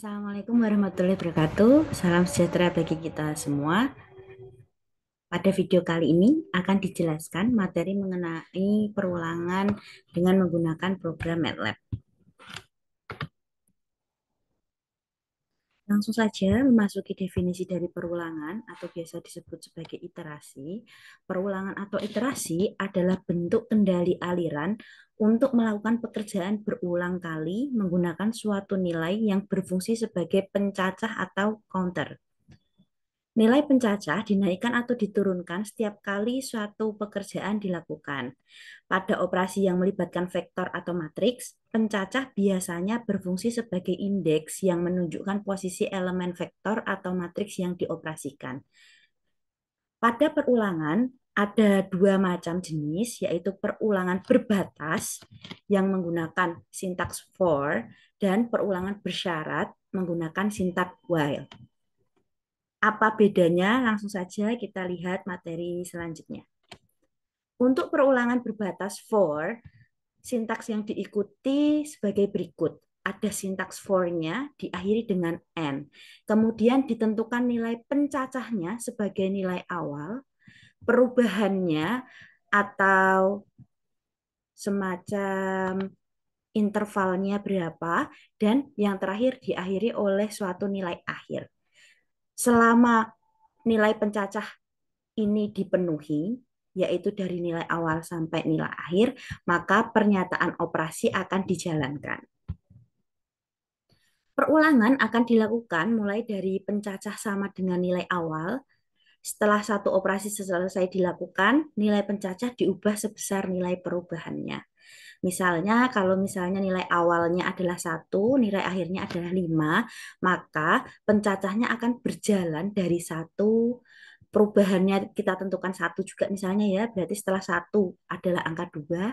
Assalamualaikum warahmatullahi wabarakatuh. Salam sejahtera bagi kita semua. Pada video kali ini akan dijelaskan materi mengenai perulangan dengan menggunakan program MATLAB. Langsung saja memasuki definisi dari perulangan atau biasa disebut sebagai iterasi. Perulangan atau iterasi adalah bentuk kendali aliran untuk melakukan pekerjaan berulang kali menggunakan suatu nilai yang berfungsi sebagai pencacah atau counter. Nilai pencacah dinaikkan atau diturunkan setiap kali suatu pekerjaan dilakukan. Pada operasi yang melibatkan vektor atau matriks, pencacah biasanya berfungsi sebagai indeks yang menunjukkan posisi elemen vektor atau matriks yang dioperasikan. Pada perulangan, ada dua macam jenis, yaitu perulangan berbatas yang menggunakan sintaks for dan perulangan bersyarat menggunakan sintaks while. Apa bedanya? Langsung saja kita lihat materi selanjutnya. Untuk perulangan berbatas for, sintaks yang diikuti sebagai berikut. Ada sintaks for-nya diakhiri dengan n. Kemudian ditentukan nilai pencacahnya sebagai nilai awal, perubahannya atau semacam intervalnya berapa, dan yang terakhir diakhiri oleh suatu nilai akhir. Selama nilai pencacah ini dipenuhi, yaitu dari nilai awal sampai nilai akhir, maka pernyataan operasi akan dijalankan. Perulangan akan dilakukan mulai dari pencacah sama dengan nilai awal. Setelah satu operasi selesai dilakukan, nilai pencacah diubah sebesar nilai perubahannya. Misalnya, kalau misalnya nilai awalnya adalah 1, nilai akhirnya adalah 5, maka pencacahnya akan berjalan dari 1, perubahannya kita tentukan 1 juga misalnya ya, berarti setelah 1 adalah angka 2,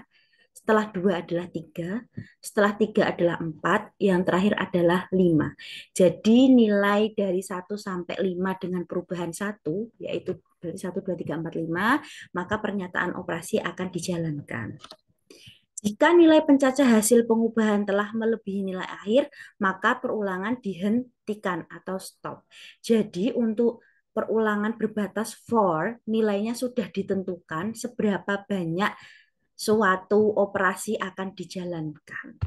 setelah 2 adalah 3, setelah 3 adalah 4, yang terakhir adalah 5. Jadi nilai dari 1 sampai 5 dengan perubahan 1, yaitu dari 1, 2, 3, 4, 5, maka pernyataan operasi akan dijalankan. Jika nilai pencacah hasil pengubahan telah melebihi nilai akhir, maka perulangan dihentikan atau stop. Jadi untuk perulangan berbatas for, nilainya sudah ditentukan seberapa banyak suatu operasi akan dijalankan.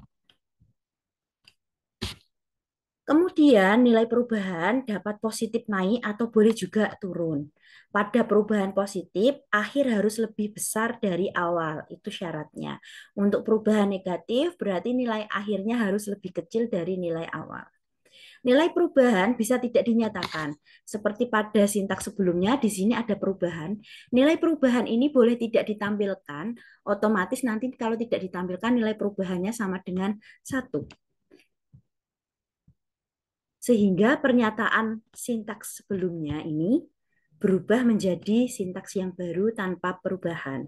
Kemudian nilai perubahan dapat positif naik atau boleh juga turun. Pada perubahan positif, akhir harus lebih besar dari awal, itu syaratnya. Untuk perubahan negatif, berarti nilai akhirnya harus lebih kecil dari nilai awal. Nilai perubahan bisa tidak dinyatakan. Seperti pada sintaks sebelumnya, di sini ada perubahan. Nilai perubahan ini boleh tidak ditampilkan, otomatis nanti kalau tidak ditampilkan nilai perubahannya sama dengan 1. Sehingga pernyataan sintaks sebelumnya ini berubah menjadi sintaks yang baru tanpa perubahan.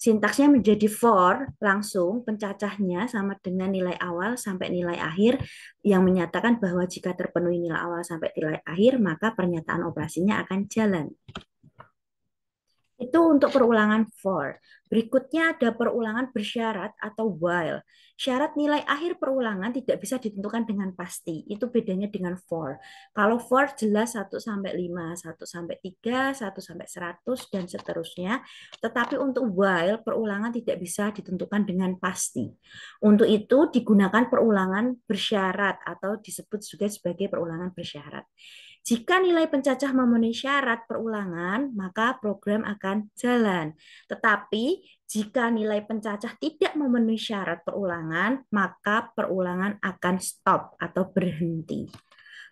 Sintaksnya menjadi for, langsung pencacahnya sama dengan nilai awal sampai nilai akhir yang menyatakan bahwa jika terpenuhi nilai awal sampai nilai akhir, maka pernyataan operasinya akan jalan. Itu untuk perulangan for. Berikutnya ada perulangan bersyarat atau while. Syarat nilai akhir perulangan tidak bisa ditentukan dengan pasti. Itu bedanya dengan for. Kalau for jelas 1 sampai 5, 1 sampai 3, 1 sampai 100 dan seterusnya. Tetapi untuk while perulangan tidak bisa ditentukan dengan pasti. Untuk itu digunakan perulangan bersyarat atau disebut juga sebagai perulangan bersyarat. Jika nilai pencacah memenuhi syarat perulangan, maka program akan jalan. Tetapi jika nilai pencacah tidak memenuhi syarat perulangan, maka perulangan akan stop atau berhenti.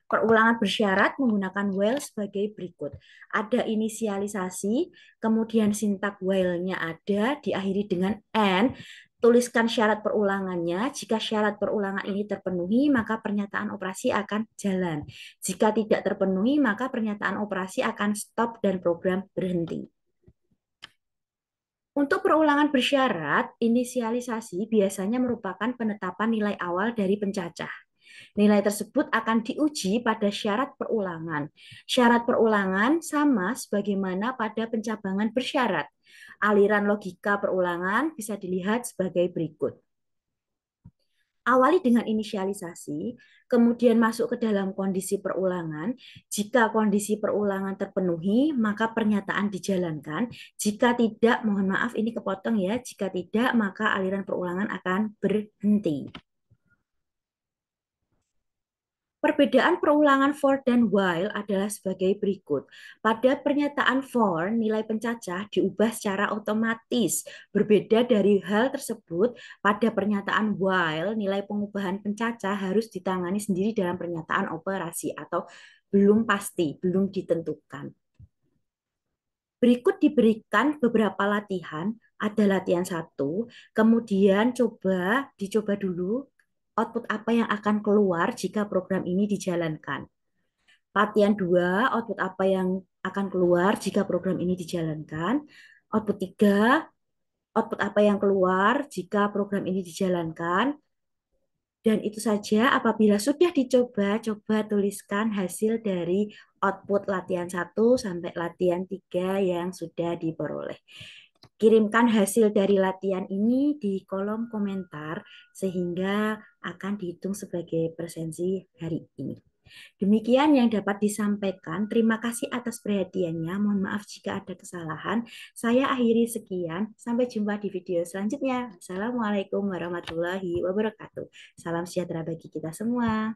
Perulangan bersyarat menggunakan while sebagai berikut. Ada inisialisasi, kemudian sintak while-nya ada, diakhiri dengan and, tuliskan syarat perulangannya. Jika syarat perulangan ini terpenuhi, maka pernyataan operasi akan jalan. Jika tidak terpenuhi, maka pernyataan operasi akan stop dan program berhenti. Untuk perulangan bersyarat, inisialisasi biasanya merupakan penetapan nilai awal dari pencacah. Nilai tersebut akan diuji pada syarat perulangan. Syarat perulangan sama sebagaimana pada pencabangan bersyarat. Aliran logika perulangan bisa dilihat sebagai berikut. Awali dengan inisialisasi, kemudian masuk ke dalam kondisi perulangan. Jika kondisi perulangan terpenuhi, maka pernyataan dijalankan. Jika tidak, mohon maaf ini kepotong ya. Jika tidak, maka aliran perulangan akan berhenti. Perbedaan perulangan for dan while adalah sebagai berikut. Pada pernyataan for, nilai pencacah diubah secara otomatis. Berbeda dari hal tersebut, pada pernyataan while, nilai pengubahan pencacah harus ditangani sendiri dalam pernyataan operasi atau belum pasti, belum ditentukan. Berikut diberikan beberapa latihan. Ada latihan 1, kemudian dicoba dulu output apa yang akan keluar jika program ini dijalankan. Latihan 2, output apa yang akan keluar jika program ini dijalankan. Output 3, output apa yang keluar jika program ini dijalankan. Dan itu saja, apabila sudah dicoba, coba tuliskan hasil dari output latihan 1 sampai latihan 3 yang sudah diperoleh. Kirimkan hasil dari latihan ini di kolom komentar sehingga akan dihitung sebagai presensi hari ini. Demikian yang dapat disampaikan. Terima kasih atas perhatiannya. Mohon maaf jika ada kesalahan. Saya akhiri sekian. Sampai jumpa di video selanjutnya. Assalamualaikum warahmatullahi wabarakatuh. Salam sejahtera bagi kita semua.